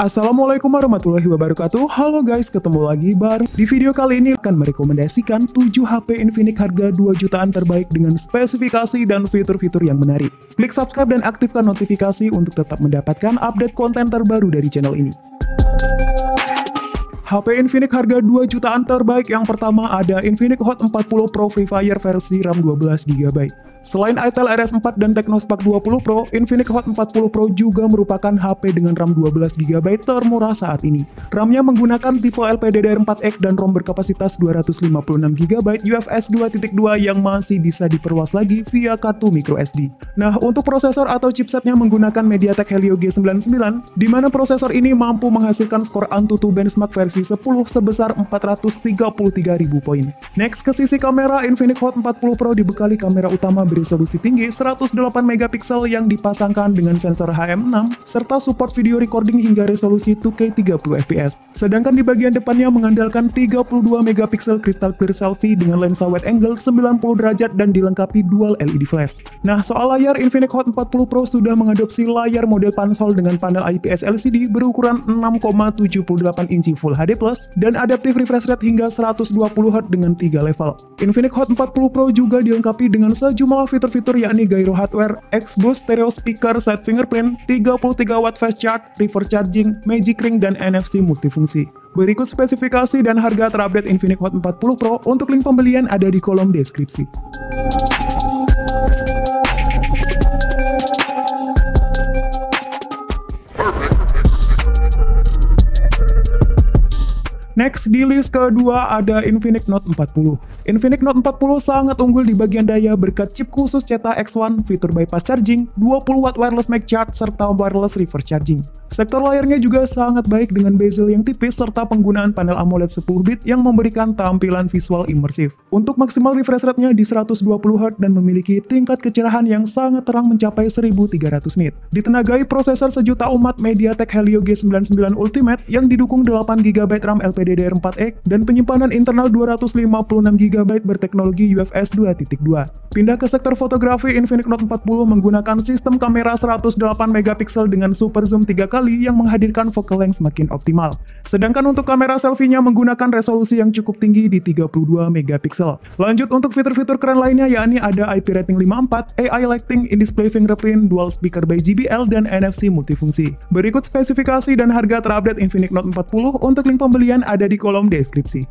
Assalamualaikum warahmatullahi wabarakatuh. Halo guys, ketemu lagi bareng. Di video kali ini akan merekomendasikan 7 HP Infinix harga 2 jutaan terbaik dengan spesifikasi dan fitur-fitur yang menarik. Klik subscribe dan aktifkan notifikasi untuk tetap mendapatkan update konten terbaru dari channel ini. HP Infinix harga 2 jutaan terbaik yang pertama ada Infinix Hot 40 Pro Free Fire versi RAM 12GB. Selain Itel RS4 dan Tecnospark 20 Pro, Infinix Hot 40 Pro juga merupakan HP dengan RAM 12GB termurah saat ini. RAM-nya menggunakan tipe LPDDR4X dan ROM berkapasitas 256GB UFS 2.2 yang masih bisa diperluas lagi via kartu microSD. Nah, untuk prosesor atau chipsetnya menggunakan MediaTek Helio G99, di mana prosesor ini mampu menghasilkan skor Antutu benchmark versi 10 sebesar 433.000 poin. Next, ke sisi kamera, Infinix Hot 40 Pro dibekali kamera utama beresolusi tinggi 108 MP yang dipasangkan dengan sensor HM6 serta support video recording hingga resolusi 2K 30 fps. Sedangkan di bagian depannya mengandalkan 32 MP crystal clear selfie dengan lensa wide angle 90 derajat dan dilengkapi dual LED flash. Nah, soal layar, Infinix Hot 40 Pro sudah mengadopsi layar model pansol dengan panel IPS LCD berukuran 6,78 inci Full HD+ dan adaptive refresh rate hingga 120Hz dengan 3 level. Infinix Hot 40 Pro juga dilengkapi dengan sejumlah fitur-fitur yakni gyro hardware, X-Boost stereo speaker, side fingerprint, 33W fast charge, reverse charging, magic ring, dan NFC multifungsi. Berikut spesifikasi dan harga terupdate Infinix Hot 40 Pro. Untuk link pembelian ada di kolom deskripsi. Next, di list kedua ada Infinix Note 40. Infinix Note 40 sangat unggul di bagian daya berkat chip khusus Zeta X1, fitur bypass charging, 20W wireless make charge, serta wireless reverse charging. Sektor layarnya juga sangat baik dengan bezel yang tipis serta penggunaan panel AMOLED 10-bit yang memberikan tampilan visual imersif. Untuk maksimal refresh rate-nya di 120Hz dan memiliki tingkat kecerahan yang sangat terang mencapai 1300 nit. Ditenagai prosesor sejuta umat MediaTek Helio G99 Ultimate yang didukung 8GB RAM LPDDR4X dan penyimpanan internal 256GB berteknologi UFS 2.2. Pindah ke sektor fotografi, Infinix Note 40 menggunakan sistem kamera 108MP dengan super zoom 3 kali yang menghadirkan focal length semakin optimal. Sedangkan untuk kamera selfie-nya menggunakan resolusi yang cukup tinggi di 32MP. Lanjut untuk fitur-fitur keren lainnya yakni ada IP rating 54, AI lighting, in-display fingerprint, dual speaker by JBL, dan NFC multifungsi. Berikut spesifikasi dan harga terupdate Infinix Note 40. Untuk link pembelian ada di kolom deskripsi.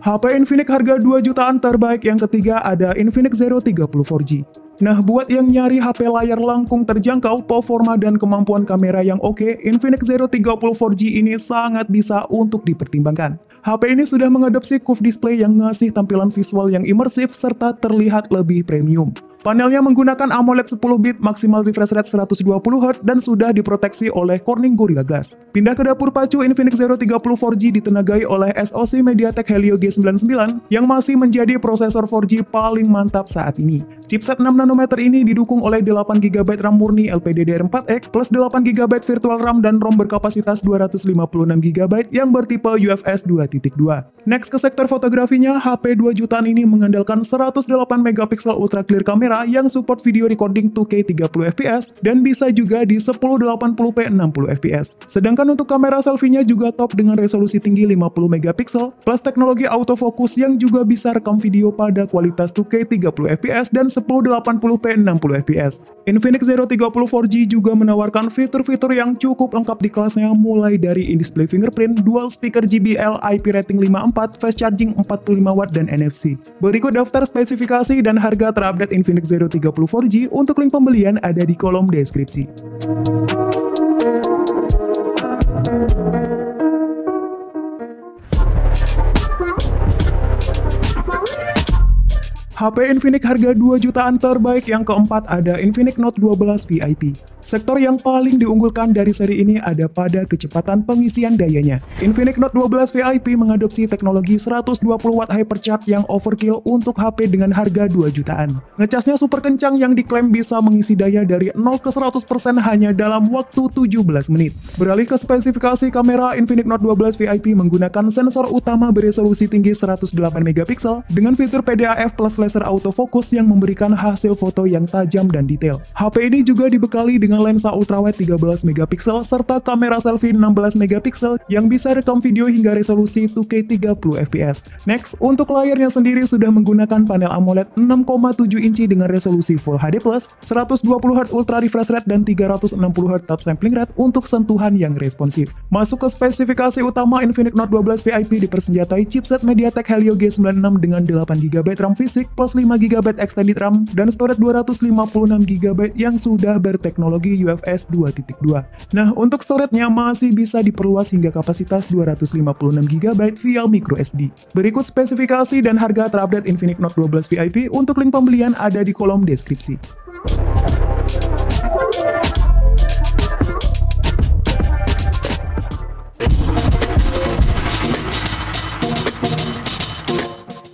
HP Infinix harga 2 jutaan terbaik yang ketiga ada Infinix Zero 30 4G. Nah, buat yang nyari HP layar langkung terjangkau, performa dan kemampuan kamera yang oke, Infinix Zero 30 4G ini sangat bisa untuk dipertimbangkan. HP ini sudah mengadopsi curved display yang ngasih tampilan visual yang imersif serta terlihat lebih premium. Panelnya menggunakan AMOLED 10-bit, maksimal refresh rate 120Hz, dan sudah diproteksi oleh Corning Gorilla Glass. Pindah ke dapur pacu, Infinix Zero 30 4G ditenagai oleh SoC MediaTek Helio G99 yang masih menjadi prosesor 4G paling mantap saat ini. Chipset 6nm ini didukung oleh 8GB RAM murni LPDDR4X plus 8GB virtual RAM dan ROM berkapasitas 256GB yang bertipe UFS 2.2. Next, ke sektor fotografinya, HP 2 jutaan ini mengandalkan 108MP ultra clear kamera yang support video recording 2K 30 fps dan bisa juga di 1080p 60 fps. Sedangkan untuk kamera selfie-nya juga top dengan resolusi tinggi 50MP plus teknologi autofocus yang juga bisa rekam video pada kualitas 2K 30 fps dan 1080p 60 fps. Infinix Zero 30 4G juga menawarkan fitur-fitur yang cukup lengkap di kelasnya, mulai dari in-display fingerprint, dual speaker JBL, IP rating 54, fast charging 45W, dan NFC. Berikut daftar spesifikasi dan harga terupdate Infinix Zero 30 4G. Untuk link pembelian ada di kolom deskripsi. HP Infinix harga 2 jutaan terbaik yang keempat ada Infinix Note 12 VIP. Sektor yang paling diunggulkan dari seri ini ada pada kecepatan pengisian dayanya. Infinix Note 12 VIP mengadopsi teknologi 120 watt hypercharge yang overkill untuk HP dengan harga 2 jutaan. Ngecasnya super kencang yang diklaim bisa mengisi daya dari 0 ke 100% hanya dalam waktu 17 menit. Beralih ke spesifikasi kamera, Infinix Note 12 VIP menggunakan sensor utama beresolusi tinggi 108 megapiksel dengan fitur PDAF plus laser autofocus yang memberikan hasil foto yang tajam dan detail. HP ini juga dibekali dengan lensa ultrawide 13 megapiksel serta kamera selfie 16 megapiksel yang bisa rekam video hingga resolusi 2K 30 fps. Next, untuk layarnya sendiri sudah menggunakan panel AMOLED 6,7 inci dengan resolusi Full HD+, 120Hz Ultra Refresh Rate dan 360Hz Touch Sampling Rate untuk sentuhan yang responsif. Masuk ke spesifikasi utama, Infinix Note 12 VIP dipersenjatai chipset MediaTek Helio G96 dengan 8GB RAM fisik plus 5GB extended RAM dan storage 256GB yang sudah berteknologi UFS 2.2. Nah, untuk storage-nya masih bisa diperluas hingga kapasitas 256GB via microSD. Berikut spesifikasi dan harga terupdate Infinix Note 12 VIP. Untuk link pembelian ada di kolom deskripsi.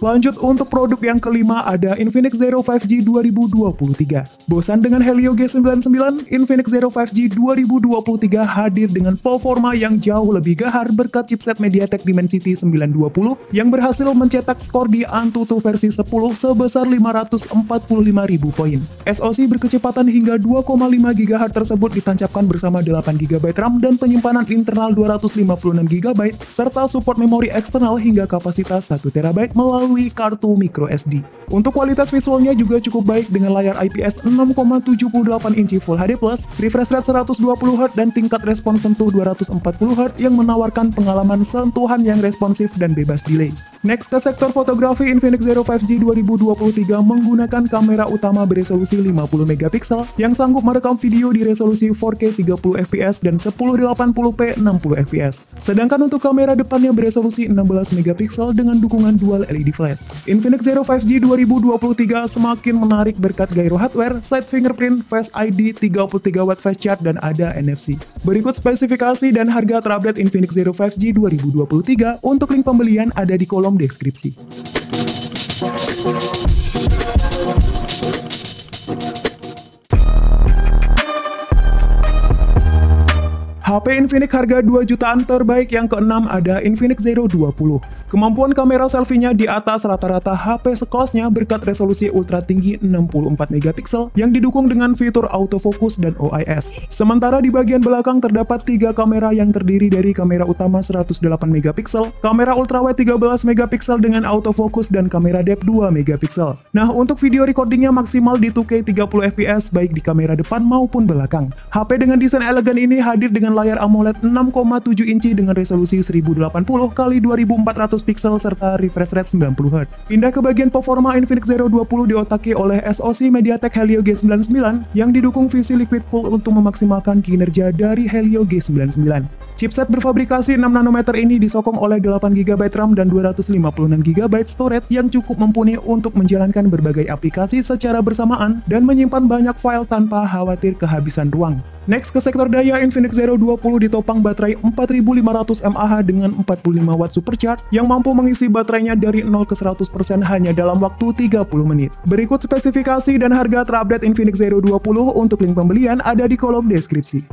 Lanjut, untuk produk yang kelima ada Infinix Zero 5G 2023. Bosan dengan Helio G99? Infinix Zero 5G 2023 hadir dengan performa yang jauh lebih gahar berkat chipset MediaTek Dimensity 920 yang berhasil mencetak skor di Antutu versi 10 sebesar 545.000 poin. SoC berkecepatan hingga 2,5 GHz tersebut ditancapkan bersama 8GB RAM dan penyimpanan internal 256GB serta support memori eksternal hingga kapasitas 1TB melalui kartu microSD. Untuk kualitas visualnya juga cukup baik dengan layar IPS 6,78 inci Full HD+, refresh rate 120Hz dan tingkat respons sentuh 240Hz yang menawarkan pengalaman sentuhan yang responsif dan bebas delay. Next, ke sektor fotografi, Infinix Zero 5G 2023 menggunakan kamera utama beresolusi 50 megapiksel yang sanggup merekam video di resolusi 4K 30 fps dan 1080p 60 fps. Sedangkan untuk kamera depannya beresolusi 16 megapiksel dengan dukungan dual LED flash. Infinix Zero 5G 2023 semakin menarik berkat gyro hardware, side fingerprint, Face ID, 33W fast charge, dan ada NFC. Berikut spesifikasi dan harga terupdate Infinix Zero 5G 2023. Untuk link pembelian ada di kolom deskripsi. HP Infinix harga 2 jutaan terbaik yang keenam ada Infinix Zero 20. Kemampuan kamera selfie-nya di atas rata-rata HP sekelasnya berkat resolusi ultra tinggi 64 megapiksel yang didukung dengan fitur autofocus dan OIS. Sementara di bagian belakang terdapat 3 kamera yang terdiri dari kamera utama 108 megapiksel, kamera ultrawide 13 megapiksel dengan autofocus dan kamera depth 2 megapiksel. Nah, untuk video recordingnya maksimal di 2K 30 fps baik di kamera depan maupun belakang. HP dengan desain elegan ini hadir dengan layar AMOLED 6,7 inci dengan resolusi 1080 x 2400 pixel serta refresh rate 90Hz. Pindah ke bagian performa, Infinix Zero 20 diotaki oleh SoC MediaTek Helio G99 yang didukung VC Liquid Cool untuk memaksimalkan kinerja dari Helio G99. Chipset berfabrikasi 6 nanometer ini disokong oleh 8GB RAM dan 256GB storage yang cukup mumpuni untuk menjalankan berbagai aplikasi secara bersamaan dan menyimpan banyak file tanpa khawatir kehabisan ruang. Next, ke sektor daya, Infinix Zero 20 ditopang baterai 4500 mAh dengan 45 watt supercharge yang mampu mengisi baterainya dari 0 ke 100% hanya dalam waktu 30 menit. Berikut spesifikasi dan harga terupdate Infinix Zero 20. Untuk link pembelian ada di kolom deskripsi.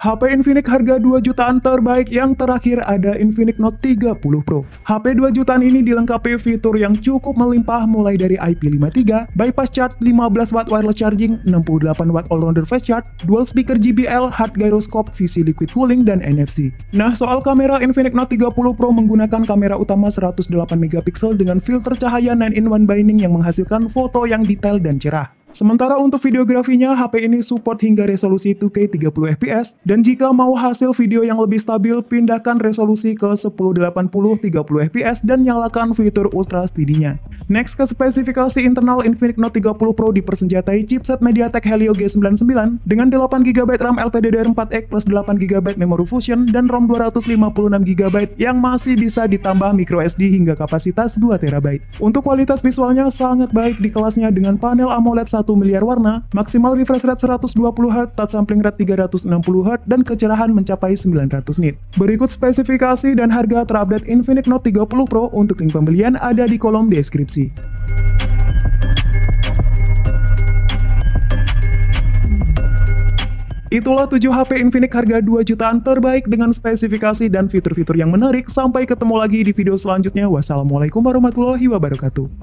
HP Infinix harga 2 jutaan terbaik yang terakhir ada Infinix Note 30 Pro. HP 2 jutaan ini dilengkapi fitur yang cukup melimpah mulai dari IP53, bypass charge, 15W wireless charging, 68W all-rounder fast charge, dual speaker JBL, hard gyroscope, VC liquid cooling, dan NFC. Nah, soal kamera, Infinix Note 30 Pro menggunakan kamera utama 108 megapiksel dengan filter cahaya 9-in-1 binding yang menghasilkan foto yang detail dan cerah. Sementara untuk videografinya, HP ini support hingga resolusi 2K 30 fps, dan jika mau hasil video yang lebih stabil, pindahkan resolusi ke 1080 30 fps dan nyalakan fitur Ultra SD-nya. Next ke spesifikasi internal, Infinix Note 30 Pro dipersenjatai chipset MediaTek Helio G99 dengan 8GB RAM LPDDR4X plus 8GB memori fusion dan ROM 256GB yang masih bisa ditambah microSD hingga kapasitas 2TB. Untuk kualitas visualnya sangat baik di kelasnya dengan panel AMOLED 1 miliar warna, maksimal refresh rate 120Hz, touch sampling rate 360Hz, dan kecerahan mencapai 900 nit. Berikut spesifikasi dan harga terupdate Infinix Note 30 Pro. Untuk link pembelian ada di kolom deskripsi. Itulah 7 HP Infinix harga 2 jutaan terbaik dengan spesifikasi dan fitur-fitur yang menarik. Sampai ketemu lagi di video selanjutnya. Wassalamualaikum warahmatullahi wabarakatuh.